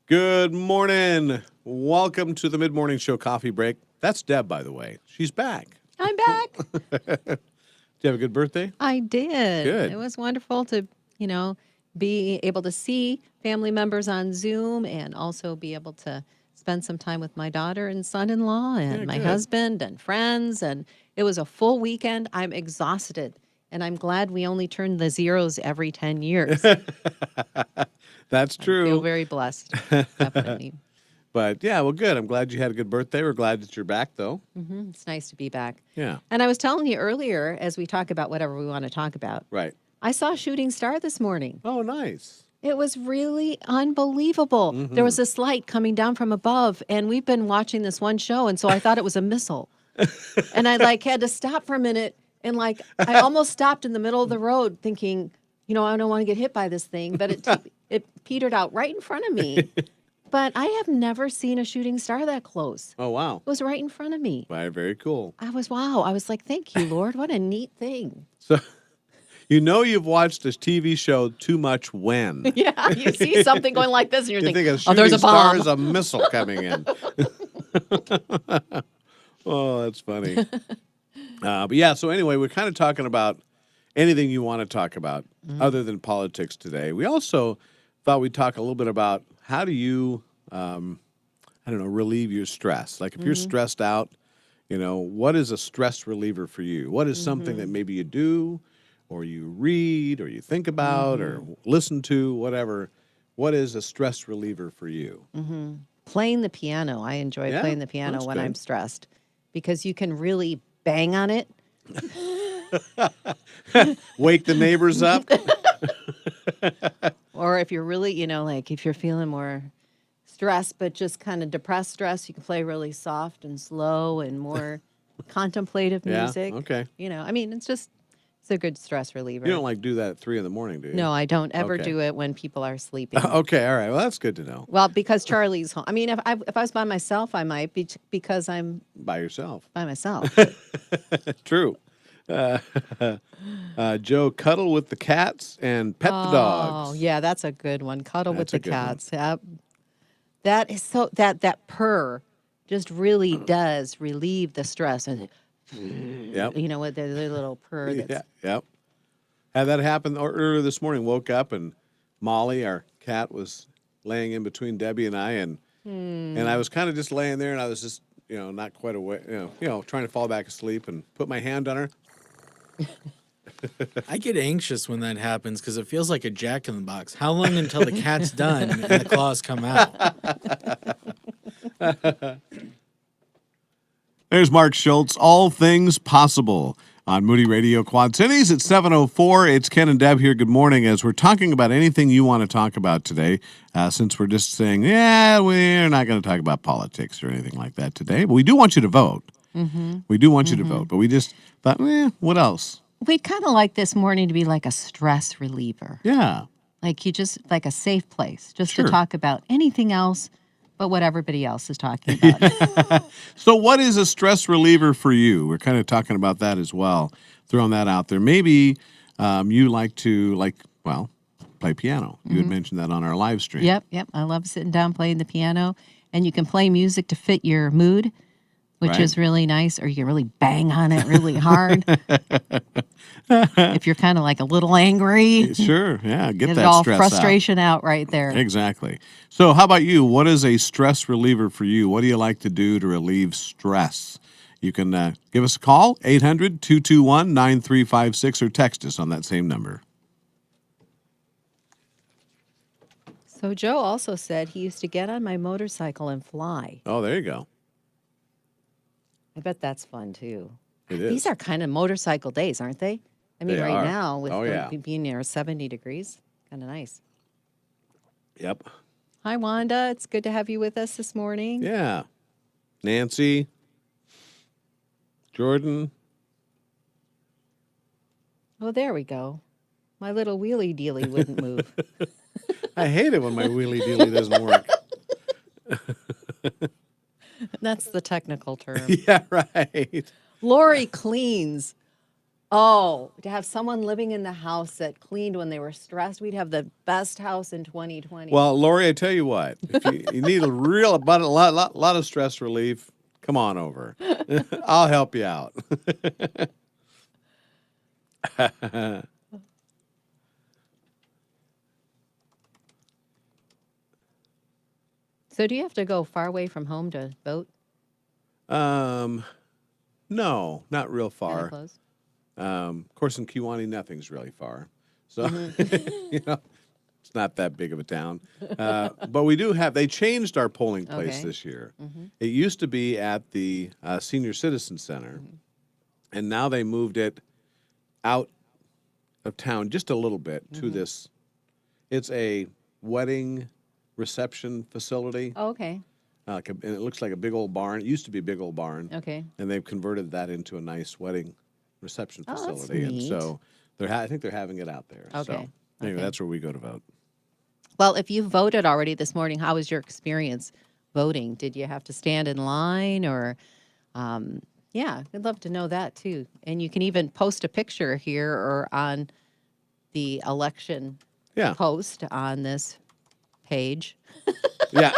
Good morning. Welcome to the Mid-Morning Show Coffee Break. That's Deb, by the way. She's back. I'm back. Did you have a good birthday? I did. Good. It was wonderful to, be able to see family members on Zoom and also be able to spend some time with my daughter and son-in-law and my good. husband and friends. And it was a full weekend. I'm exhausted. And I'm glad we only turn the zeros every 10 years. That's true. I feel very blessed. Definitely. But yeah, well, good. I'm glad you had a good birthday. We're glad that you're back, though. It's nice to be back. Yeah. And I was telling you earlier, as we talk about whatever we want to talk about, Right. I saw a shooting star this morning. Oh, nice. It was really unbelievable. There was this light coming down from above, and we've been watching this one show, and so I thought it was a missile. And I had to stop for a minute, and I almost stopped in the middle of the road thinking, I don't want to get hit by this thing, but it petered out right in front of me. But I have never seen a shooting star that close. Oh, wow. It was right in front of me. Right, very cool. I was like, thank you, Lord. What a neat thing. So, you've watched this TV show too much when. Yeah, you see something going like this, and you're thinking, a shooting there's a star bomb. is a missile coming in. Oh, that's funny. But yeah, so anyway, we're kind of talking about anything you want to talk about other than politics today. We also thought we'd talk a little bit about how do you, relieve your stress? Like if you're stressed out, what is a stress reliever for you? What is something that maybe you do or you read or you think about or listen to, whatever? What is a stress reliever for you? Playing the piano. I enjoy playing the piano when I'm stressed because you can really bang on it. Wake the neighbors up. Or if you're really, if you're feeling more stressed, but just kind of depressed stress, you can play really soft and slow and more contemplative music. Okay. It's a good stress reliever. You don't do that at 3 a.m, do you? No, I don't ever do it when people are sleeping. Okay, all right. Well, that's good to know. Well, because Charlie's home. I mean, if I was by myself, I might be because I'm by yourself. By myself. True. Joe, cuddle with the cats and pet the dogs. Oh, yeah, that's a good one. Cuddle with the cats. Yep. That is so that purr just really does relieve the stress. And yep. With the little purr. Yeah. Yep. Had that happen earlier this morning. Woke up and Molly, our cat, was laying in between Debbie and I, and I was kind of just laying there, and I was just not quite awake, trying to fall back asleep, and put my hand on her. I get anxious when that happens because it feels like a Jack in the Box. How long until the cat's done and the claws come out? There's Mark Schultz, All Things Possible on Moody Radio Quad Cities at 7:04. It's Ken and Deb here. Good morning. As we're talking about anything you want to talk about today, since we're just saying, we're not going to talk about politics or anything like that today, but we do want you to vote. We do want you to vote, but we just thought, what else? We'd kind of like this morning to be like a stress reliever. Yeah. Like a safe place just to talk about anything else but what everybody else is talking about. So what is a stress reliever for you? We're kind of talking about that as well, throwing that out there. Maybe you like to, play piano. You had mentioned that on our live stream. Yep. I love sitting down playing the piano. And you can play music to fit your mood, which is really nice, or you can really bang on it really hard. If you're kind of a little angry. Sure, yeah, get that all stress frustration out right there. Exactly. So how about you? What is a stress reliever for you? What do you like to do to relieve stress? You can give us a call, 800-221-9356, or text us on that same number. So Joe also said he used to get on my motorcycle and fly. Oh, there you go. I bet that's fun, too. It is. These are kind of motorcycle days, aren't they? I mean, They right are. now, with yeah. being near 70 degrees, kind of nice. Yep. Hi, Wanda. It's good to have you with us this morning. Yeah. Nancy. Jordan. Oh, there we go. My little wheelie dealie wouldn't move. I hate it when my wheelie dealie doesn't work. That's the technical term. Yeah, right. Lori cleans. Oh, to have someone living in the house that cleaned when they were stressed, we'd have the best house in 2020. Well, Lori, I tell you what, if you need a real about a lot of stress relief, come on over. I'll help you out. So do you have to go far away from home to vote? No, not real Kind of far. close. Of course, in Kewanee, nothing's really far, so Mm-hmm. you know it's not that big of a town. But we do have. They changed our polling place Okay. this year. Mm-hmm. It used to be at the Senior Citizen Center, and now they moved it out of town just a little bit to Mm-hmm. this. It's a wedding reception facility. Oh, okay. And it looks like a big old barn. It used to be a big old barn, Okay. and they've converted that into a nice wedding reception Oh, that's facility. And neat. so I think they're having it out there. So Okay. anyway, Okay. that's where we go to vote. Well, if you voted already this morning, how was your experience voting? Did you have to stand in line or, yeah, I'd love to know that too. And you can even post a picture here or on the election Yeah, post on this page. yeah.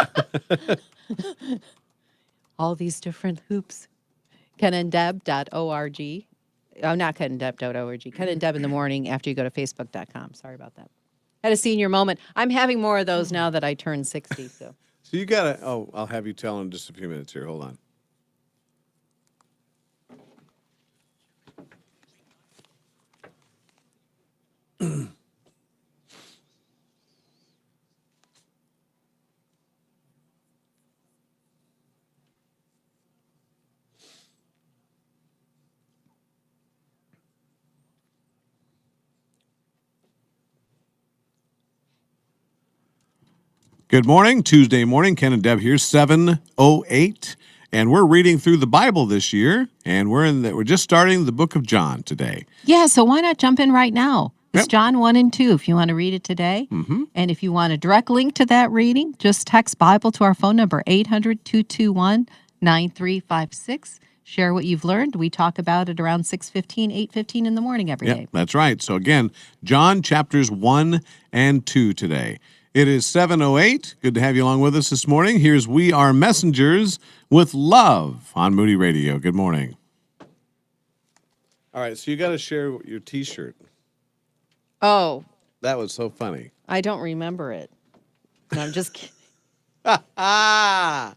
All these different hoops. KenandDeb.org. Oh, not KenandDeb.org. Ken and Deb in the morning after you go to Facebook.com. Sorry about that. Had a senior moment. I'm having more of those now that I turned 60. So So you got to. Oh, I'll have you tell in just a few minutes here. Hold on. Good morning, Tuesday morning. Ken and Deb here, 7:08, and we're reading through the Bible this year, and we're just starting the book of John today. yeah, so why not jump in right now? It's Yep. John 1 and 2 if you want to read it today. Mm-hmm. And if you want a direct link to that reading, just text Bible to our phone number, 800-221-9356. Share what you've learned. We talk about it around 6:15, 8:15 in the morning every day. Yep, that's right. So again, John chapters 1 and 2 today. It is 7:08. Good to have you along with us this morning. Here's We Are Messengers with Love on Moody Radio. Good morning. All right, so you got to share your T-shirt. Oh, That was so funny. I don't remember it. No, I'm just kidding. Ah!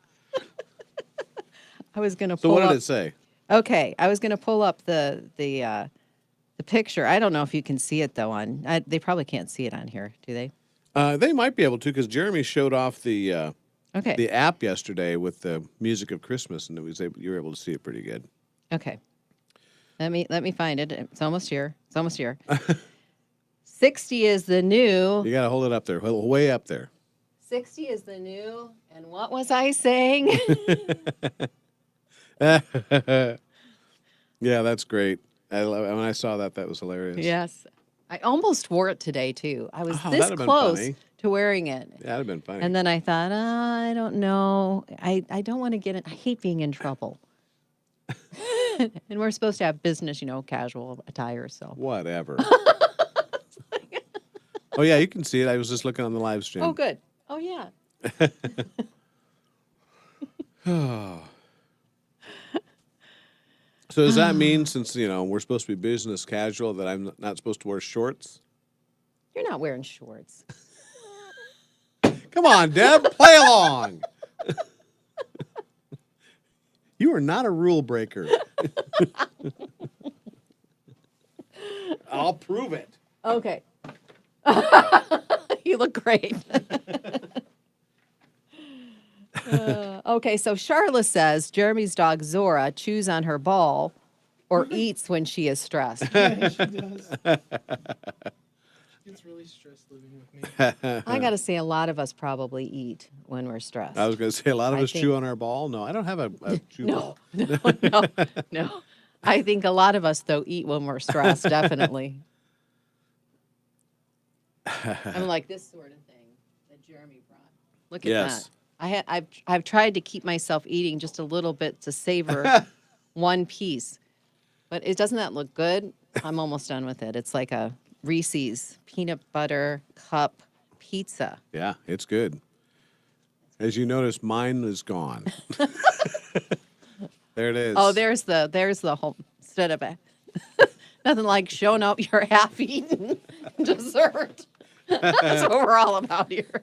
I was going to So pull what did up. it say? Okay, I was going to pull up the picture. I don't know if you can see it though they probably can't see it on here, do they? They might be able to because Jeremy showed off Okay. the app yesterday with the music of Christmas, and you were able to see it pretty good. Okay. Let me find it. It's almost here. It's almost here. 60 is the new. You got to hold it up there, way up there. 60 is the new. And what was I saying? Yeah, that's great. When I saw that was hilarious. Yes. I almost wore it today too. I was Oh, this that'd have been close funny. to wearing it. Yeah, that'd have been funny. And then I thought, I don't know. I don't want to get in. I hate being in trouble. And we're supposed to have business, casual attire. So. Whatever. Oh, yeah, you can see it. I was just looking on the live stream. Oh, good. Oh, yeah. So does that mean, since, we're supposed to be business casual, that I'm not supposed to wear shorts? You're not wearing shorts. Come on, Deb, play along. You are not a rule breaker. I'll prove it. Okay. You look great. Okay, so Charla says Jeremy's dog Zora chews on her ball or eats when she is stressed. Yeah, she does. She gets really stressed living with me. I got to say, a lot of us probably eat when we're stressed. I was going to say, a lot of I us think- chew on our ball. No, I don't have a chew ball. No. I think a lot of us, though, eat when we're stressed, definitely. I'm like this sort of thing that Jeremy brought. Look at Yes. that. I've tried to keep myself eating just a little bit to savor one piece. But doesn't that look good? I'm almost done with it. It's like a Reese's peanut butter cup pizza. Yeah, it's good. As you notice, mine is gone. There it is. Oh, there's the whole instead of a nothing like showing up your half-eaten dessert. That's what we're all about here.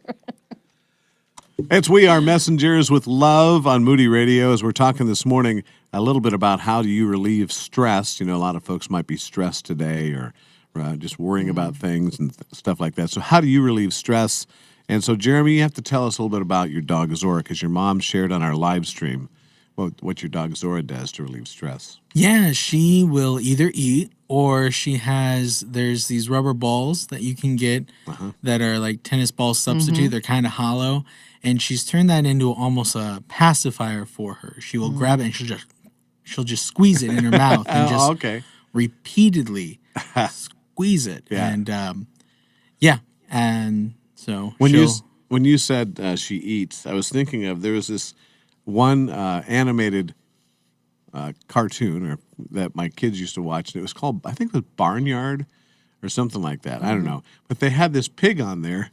It's We Are Messengers with Love on Moody Radio. As we're talking this morning a little bit about how do you relieve stress. You know, a lot of folks might be stressed today or just worrying about things and stuff like that. So how do you relieve stress? And so, Jeremy, you have to tell us a little bit about your dog, Zora, because your mom shared on our live stream what your dog, Zora, does to relieve stress. Yeah, she will either eat or there's these rubber balls that you can get that are like tennis ball substitute. They're kind of hollow. And she's turned that into almost a pacifier for her. She will grab it and she'll just squeeze it in her mouth and just repeatedly squeeze it. Yeah. And and so when you said she eats, I was thinking of there was this one animated cartoon that my kids used to watch. And it was called, I think it was Barnyard or something like that. I don't know. But they had this pig on there.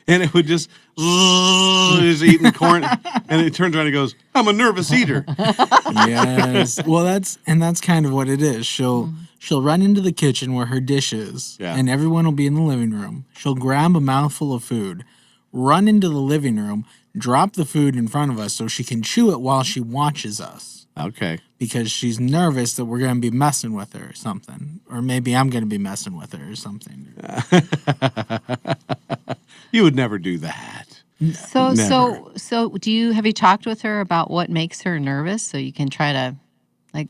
And it would just eating corn, and it turns around and goes, "I'm a nervous eater." Yes. Well, that's kind of what it is. She'll run into the kitchen where her dish is, and everyone will be in the living room. She'll grab a mouthful of food, run into the living room, drop the food in front of us so she can chew it while she watches us. Okay. Because she's nervous that we're going to be messing with her or something, or maybe I'm going to be messing with her or something. You would never do that. So Never. have you talked with her about what makes her nervous so you can try to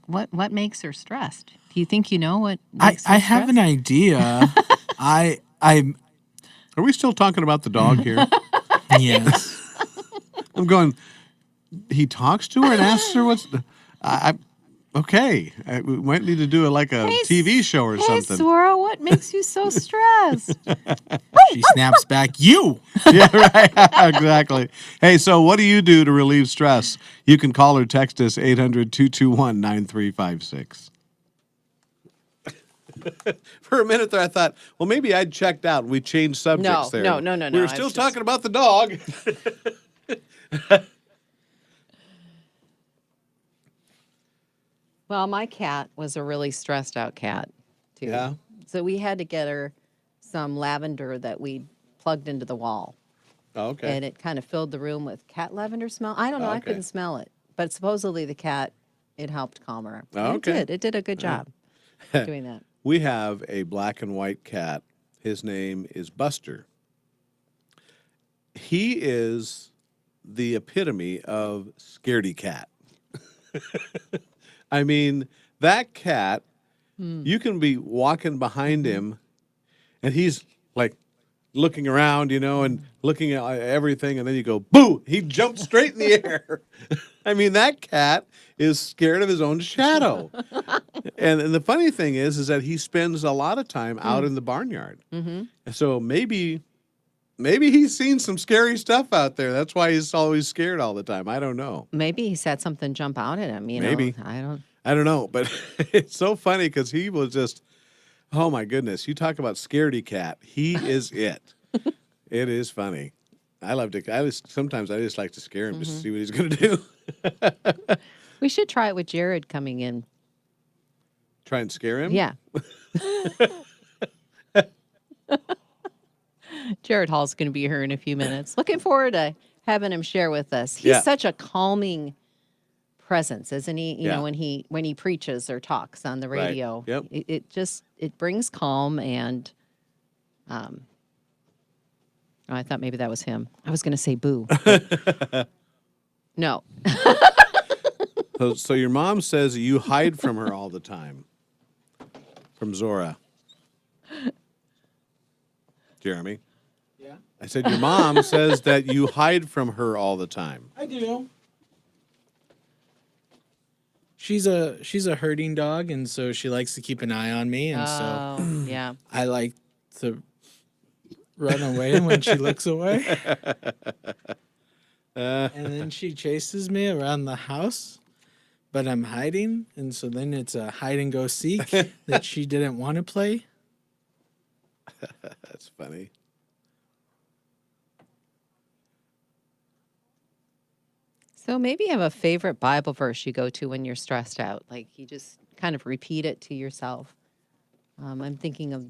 what makes her stressed? Do you think you know what makes her I have an idea. I Are we still talking about the dog here? yes. I'm going, he talks to her and asks her what's okay. We might need to do a TV show or something. Hey, Zora, what makes you so stressed? She snaps back, "You." Yeah, right. Exactly. Hey, so what do you do to relieve stress? You can call or text us 800-221-9356. For a minute there, I thought, well, maybe I'd checked out. We changed subjects there. No. We were still talking about the dog. Well, my cat was a really stressed out cat, too. Yeah. So we had to get her some lavender that we plugged into the wall. Oh, okay. And it kind of filled the room with cat lavender smell. I don't know. I Okay. couldn't smell it. But supposedly the cat, it helped calm her. Oh, okay. It did a good job doing that. We have a black and white cat. His name is Buster. He is the epitome of scaredy cat. I mean, that cat, you can be walking behind him, and he's like looking around, and looking at everything, and then you go, boo! He jumps straight in the air. I mean, that cat is scared of his own shadow. And the funny thing is that he spends a lot of time out in the barnyard. Mm-hmm. So maybe he's seen some scary stuff out there. That's why he's always scared all the time. I don't know. Maybe he's had something jump out at him. Maybe. I don't know. But it's so funny because he was just, oh my goodness. You talk about scaredy cat. He is it. It is funny. I love to. Sometimes I just like to scare him just to see what he's going to do. We should try it with Jared coming in. Try and scare him? Yeah. Jared Hall's going to be here in a few minutes. Looking forward to having him share with us. He's such a calming presence, isn't he? You know, when he preaches or talks on the radio, Yep. it brings calm and I thought maybe that was him. I was going to say boo. No. So your mom says you hide from her all the time. From Zora. Jeremy? Yeah. I said your mom says that you hide from her all the time. I do. She's a herding dog, and so she likes to keep an eye on me, and so yeah. I like to run away when she looks away. And then she chases me around the house but I'm hiding, and so then it's a hide and go seek that she didn't want to play. That's funny. So maybe you have a favorite Bible verse you go to when you're stressed out. Like you just kind of repeat it to yourself. I'm thinking of,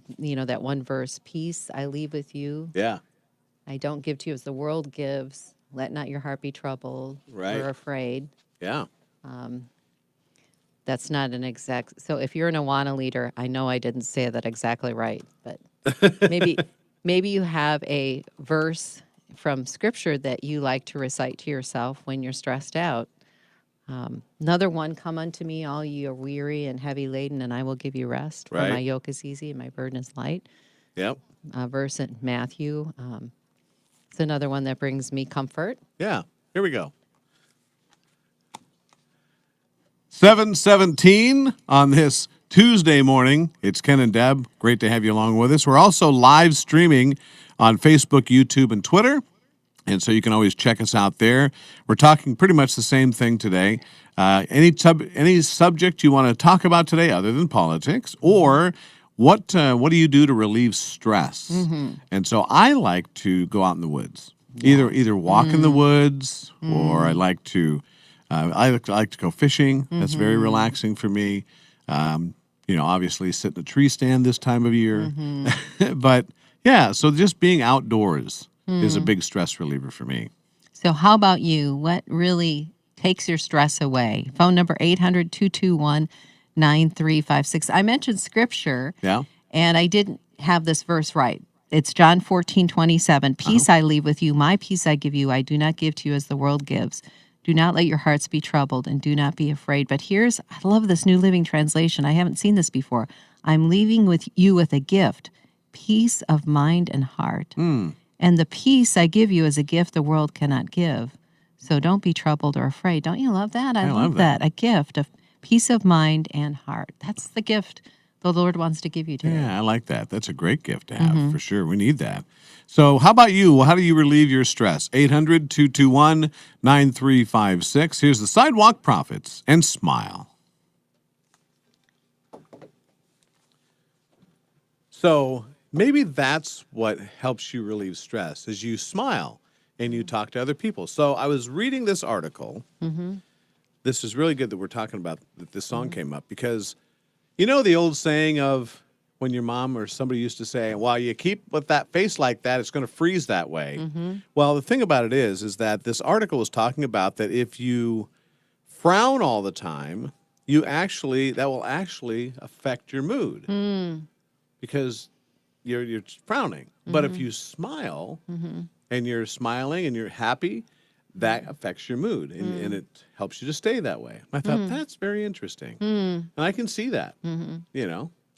that one verse, peace I leave with you. Yeah. I don't give to you as the world gives. Let not your heart be troubled or afraid. Yeah. That's not an exact. So if you're an Awana leader, I know I didn't say that exactly right, but maybe you have a verse from Scripture that you like to recite to yourself when you're stressed out. Another one, come unto me, all ye are weary and heavy laden, and I will give you rest. For my Right. yoke is easy and my burden is light. Yep. Verse in Matthew. It's another one that brings me comfort. Yeah. Here we go. 7:17 on this Tuesday morning. It's Ken and Deb. Great to have you along with us. We're also live streaming on Facebook, YouTube, and Twitter. And so you can always check us out there. We're talking pretty much the same thing today. Any subject you want to talk about today other than politics, or what do you do to relieve stress? And so I like to go out in the woods, either walk in the woods, or I like to go fishing. That's very relaxing for me. Obviously sit in a tree stand this time of year, but yeah. So just being outdoors is a big stress reliever for me. So how about you? What really takes your stress away? Phone number 800-221-9356. I mentioned Scripture. Yeah. And I didn't have this verse right. It's John 14:27. Peace I leave with you, my peace I give you. I do not give to you as the world gives. Do not let your hearts be troubled, and do not be afraid. But I love this New Living Translation. I haven't seen this before. I'm leaving with you with a gift, peace of mind and heart. And the peace I give you is a gift the world cannot give. So don't be troubled or afraid. Don't you love that? I love that. A gift of peace of mind and heart. That's the gift the Lord wants to give you today. Yeah, I like that. That's a great gift to have, for sure. We need that. So how about you? Well, how do you relieve your stress? 800-221-9356. Here's the Sidewalk Prophets and Smile. So maybe that's what helps you relieve stress, is you smile and you talk to other people. So I was reading this article. This is really good that we're talking about that this song came up, because you know the old saying of when your mom or somebody used to say, well, you keep with that face like that, it's going to freeze that way. Well, the thing about it is that this article is talking about that if you frown all the time, that will actually affect your mood because you're frowning. But if you smile and you're smiling and you're happy, that affects your mood, and it helps you to stay that way. I thought, that's very interesting. And I can see that,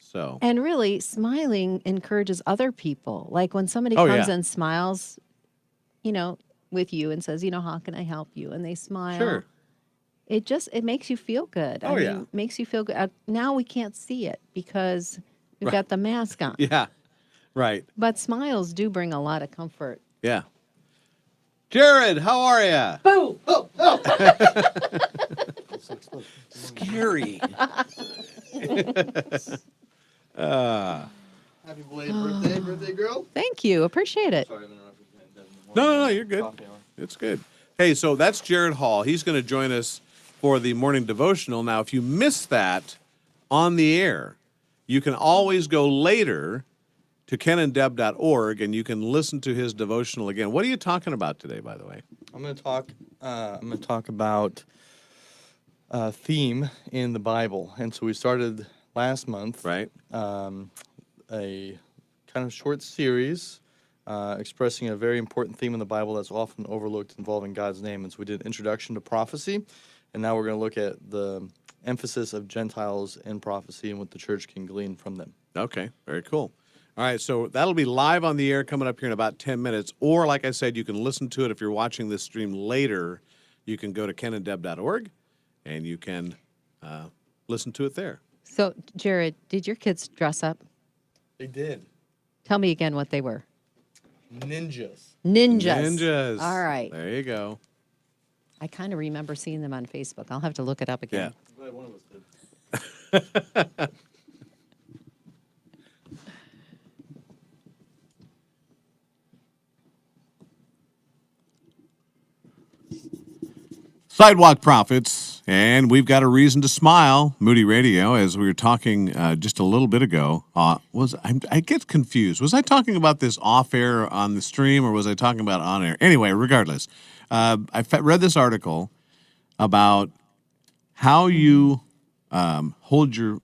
so. And really, smiling encourages other people. Like when somebody comes and smiles, with you and says, how can I help you? And they smile. Sure. It makes you feel good. It makes you feel good. Now we can't see it because we've got the mask on. Yeah, right. But smiles do bring a lot of comfort. Yeah. Jared, how are you? Boo! Scary. Happy belated birthday, girl. Thank you. Appreciate it. Sorry, I'm interrupting. No, you're good. It's good. Hey, so that's Jared Hall. He's going to join us for the morning devotional. Now, if you miss that on the air, you can always go later to kenanddeb.org, and you can listen to his devotional again. What are you talking about today, by the way? I'm going to talk about a theme in the Bible. And so we started last month, Right. A kind of short series expressing a very important theme in the Bible that's often overlooked involving God's name. And so we did Introduction to Prophecy, and now we're going to look at the emphasis of Gentiles in prophecy and what the church can glean from them. Okay, very cool. All right, so that'll be live on the air coming up here in about 10 minutes. Or, like I said, you can listen to it if you're watching this stream later. You can go to kenanddeb.org, and you can listen to it there. So, Jared, did your kids dress up? They did. Tell me again what they were. Ninjas. Ninjas. Ninjas. All right. There you go. I kind of remember seeing them on Facebook. I'll have to look it up again. I'm glad one of us did. Sidewalk Prophets, and we've got a reason to smile. Moody Radio, as we were talking just a little bit ago, I get confused. Was I talking about this off air on the stream, or was I talking about on air? Anyway, regardless, read this article about how you hold your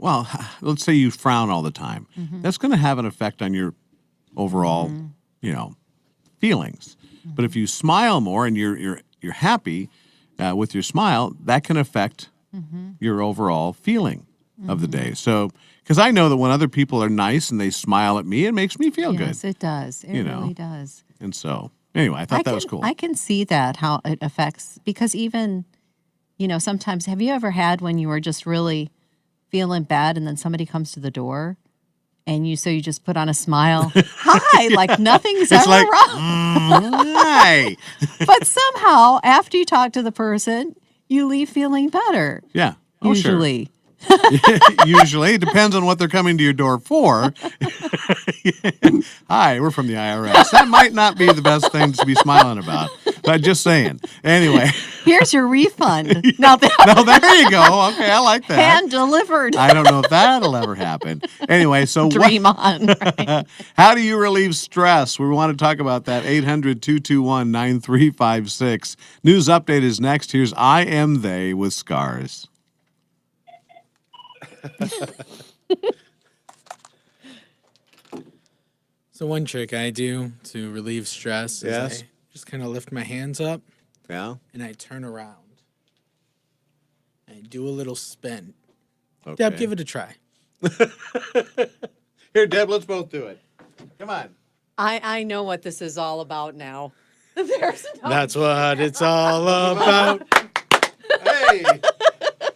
let's say you frown all the time. That's going to have an effect on your overall, feelings. But if you smile more and you're happy. With your smile, that can affect your overall feeling of the day. So, because I know that when other people are nice and they smile at me, it makes me feel good. Yes, it does. It really does. And so, anyway, I thought that was cool. I can see that, how it affects, because even, sometimes, have you ever had when you were just really feeling bad and then somebody comes to the door? And you just put on a smile. Hi, like nothing's ever wrong. Hi. But somehow, after you talk to the person, you leave feeling better. Yeah. Usually. Sure. Usually. It depends on what they're coming to your door for. Hi, we're from the IRS. That might not be the best thing to be smiling about. But just saying. Anyway. Here's your refund. Now there you go. Okay, I like that. Hand delivered. I don't know if that'll ever happen. Anyway, so Dream on. Right? How do you relieve stress? We want to talk about that. 800-221-9356. News update is next. Here's I Am They with Scars. So one trick I do to relieve stress is I just kind of lift my hands up. Yeah. And I turn around. I do a little spin. Okay. Deb, give it a try. Here, Deb, let's both do it. Come on. I know what this is all about now. That's what it's all about. Hey.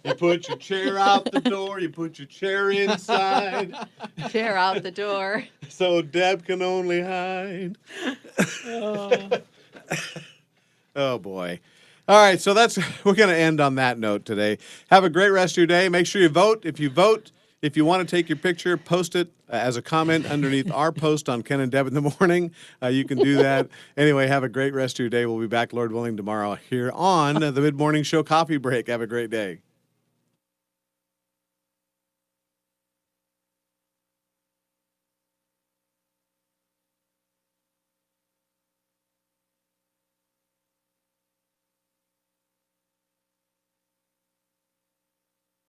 You put your chair out the door. You put your chair inside. Chair out the door. So Deb can only hide. Oh, boy. All right, so we're going to end on that note today. Have a great rest of your day. Make sure you vote. If you want to take your picture, post it as a comment underneath our post on Ken and Deb in the morning. You can do that. Anyway, have a great rest of your day. We'll be back, Lord willing, tomorrow here on the Mid-Morning Show Coffee Break. Have a great day.